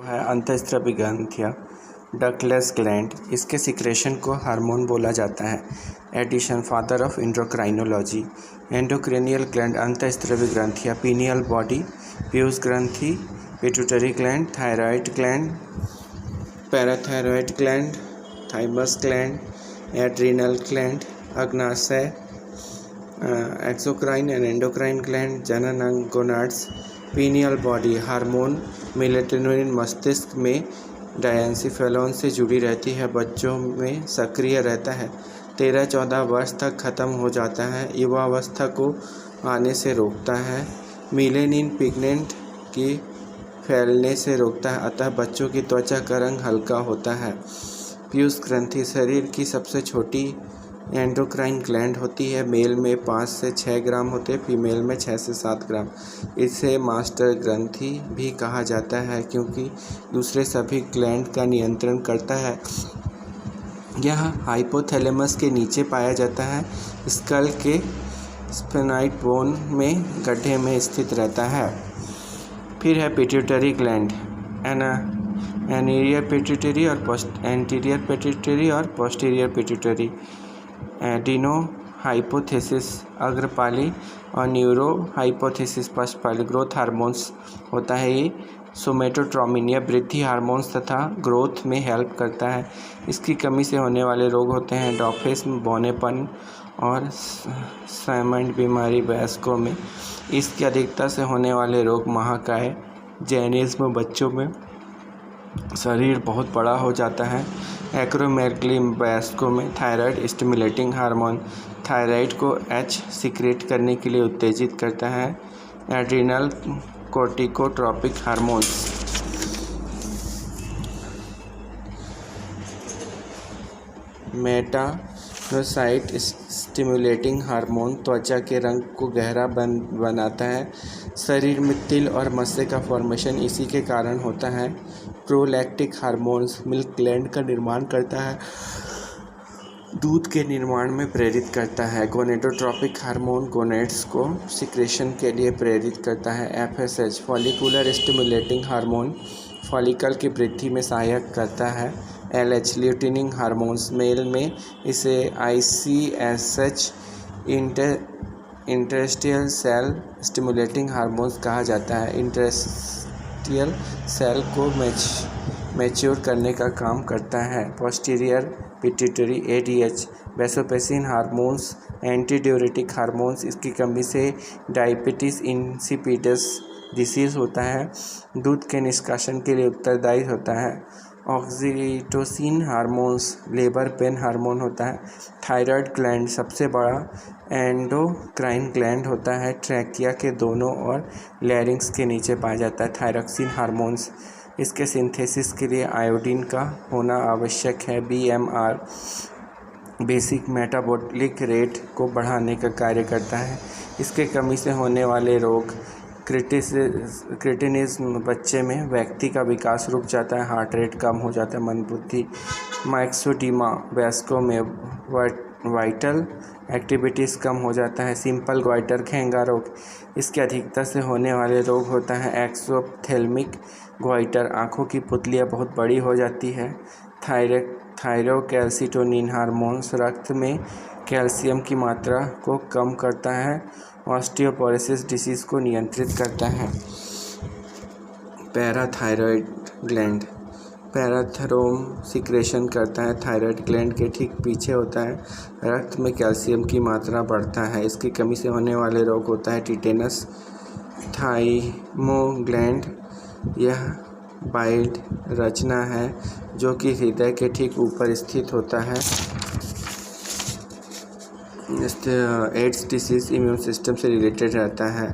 है अंतःस्रावी ग्रंथियाँ, डक्टलेस ग्लैंड, इसके सिक्रेशन को हार्मोन बोला जाता है। Addison, father of endocrinology. Endocranial gland, अंतःस्रावी ग्रंथियाँ, पीनियल बॉडी, पीयूष ग्रंथि, pituitary gland, thyroid gland, parathyroid gland, thymus gland, adrenal gland, अग्नाशय, एक्सोक्राइन एंड एंडोक्राइन ग्लैंड, जनन अंग, gonads, pineal body. Hormone melatonin मस्तिष्क में डायेंसिफेलॉन से जुड़ी रहती है, बच्चों में सक्रिय रहता है, 13-14 वर्ष तक खत्म हो जाता है, युवावस्था को आने से रोकता है, मेलेनिन पिगमेंट की फैलने से रोकता है, अतः बच्चों की त्वचा का रंग हल्का होता है। पीयूष ग्रंथि शरीर की सबसे छोटी एंडोक्राइन ग्लैंड होती है, मेल में 5 से 6 ग्राम होते हैं, फीमेल में 6 से 7 ग्राम। इसे मास्टर ग्रंथि भी कहा जाता है क्योंकि दूसरे सभी ग्लैंड का नियंत्रण करता है। यह हाइपोथैलेमस के नीचे पाया जाता है, स्कल के स्फेनाइड बोन में गड्ढे में स्थित रहता है। फिर है पिट्यूटरी ग्लैंड, एंटीरियर पिट्यूटरी और पोस्टीरियर पिट्यूटरी, एडिनो हाइपोथेसिस अग्रपाली और न्यूरो हाइपोथेसिस पश्चपाली। ग्रोथ हार्मोन्स होता है ये सोमेटोट्रोमिन, यह वृद्धि हार्मोन्स तथा ग्रोथ में हेल्प करता है। इसकी कमी से होने वाले रोग होते हैं डॉफिज्म, बौनेपन और साइमंड बीमारी वयस्कों में। इसकी अधिकता से होने वाले रोग महाकाय, जैनिज्म, बच्चों में शरीर बहुत बड़ा हो जाता है, एक्रोमेगली वयस्कों में। थायराइड स्टिमुलेटिंग हार्मोन थायराइड को H सीक्रेट करने के लिए उत्तेजित करता है। एड्रिनल कोर्टिकोट्रोपिक हार्मोन्स, मेटानोसाइट स्टिमुलेटिंग हार्मोन त्वचा के रंग को गहरा बनाता है, शरीर में तिल और मस्से का फॉर्मेशन इसी के कारण होता है। प्रोलैक्टिक हार्मोन्स मिल्क ग्लैंड का निर्माण करता है, दूध के निर्माण में प्रेरित करता है। गोनेडोट्रोपिक हार्मोन गोनेड्स को सिक्रेशन के लिए प्रेरित करता है। FSH follicular stimulating hormone follicle की वृद्धि में सहायक करता है। LH ल्यूटिनिंग हार्मोन्स, मेल में इसे ICSH interstitial cell stimulating hormones कहा जाता है। इंटरेस्टियल सेल को मैच्योर करने का काम करता है। Posterior pituitary ADH vasopressin hormones, antidiuretic hormones, इसकी कमी से डायबिटीज इंसिपिडस डिसीज होता है, दूध के निष्कासन के लिए उत्तरदायी होता है। Oxytocin hormones labour pain hormone होता है। थायराइड ग्लैंड सबसे बड़ा एंडोक्राइन ग्लैंड होता है, ट्रैकिया के दोनों और लैरिंक्स के नीचे पाया जाता है। थायरॉक्सिन हार्मोन्स, इसके सिंथेसिस के लिए आयोडीन का होना आवश्यक है। BMR बेसिक मेटाबॉलिक रेट को बढ़ाने का कार्य करता है, इसके कमी से होने वाले रोग क्रिटिनिज्म, बच्चे में व्यक्ति का विकास रुक जाता है, हार्ट रेट कम हो जाता है, मंदबुद्धि। मैक्सोडीमा वयस्कों में वाइटल एक्टिविटीज़ कम हो जाता है। सिंपल ग्वाइटर घेंगा रोग, इसकी अधिकता से होने वाले रोग होता है एक्सोप्थेल्मिक ग्वाइटर, आँखों की पुतलियाँ बहुत बड़ी हो जाती है। थायरोकैल्सिटोनिन हार्मोन्स रक्त में कैल्शियम की मात्रा को कम करता है, ऑस्टियोपोरोसिस डिसीज़ को नियंत्रित करता है। पैराथायरॉयड ग्लैंड पैराथेरोम सिक्रेशन करता है, थायराइड ग्लैंड के ठीक पीछे होता है, रक्त में कैल्शियम की मात्रा बढ़ता है, इसकी कमी से होने वाले रोग होता है टिटेनस। थाइमोग्लैंड, यह बाइल रचना है जो कि हृदय के ठीक ऊपर स्थित होता है। एड्स डिसीज इम्यून सिस्टम से रिलेटेड रहता है।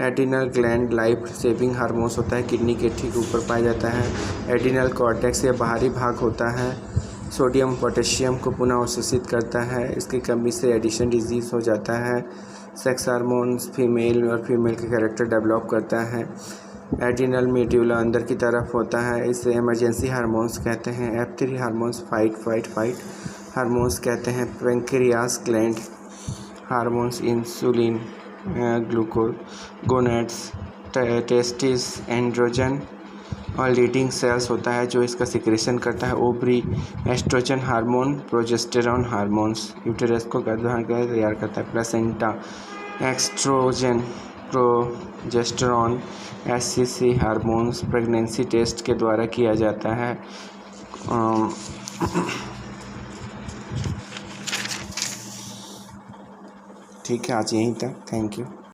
Adrenal gland life saving hormones होता है, किडनी के ठीक ऊपर पाया जाता है। एड्रिनल कॉर्टेक्स या बाहरी भाग होता है, सोडियम पोटेशियम को पुनः अवशोषित करता है, इसकी कमी से एडिशन डिजीज हो जाता है। सेक्स हार्मोन्स फीमेल के कैरेक्टर डेवलप करता है। एड्रिनल मेड्यूला अंदर की तरफ होता है, इसे इमरजेंसी हार्मोन्स कहते हैं। F3 हार्मोन्स फाइट हार्मोन्स कहते हैं। Pancreas gland hormones insulin, glucose, gonads, testis, androgen और लीडिंग सेल्स होता है जो इसका सिक्रेशन करता है। Ovary estrogen hormone, progesterone hormones, uterus को गर्भाधान के लिए तैयार करता है। Placenta estrogen, progesterone, SCC hormones pregnancy test के द्वारा किया जाता है। ठीक है, आज यहीं तक। Thank you.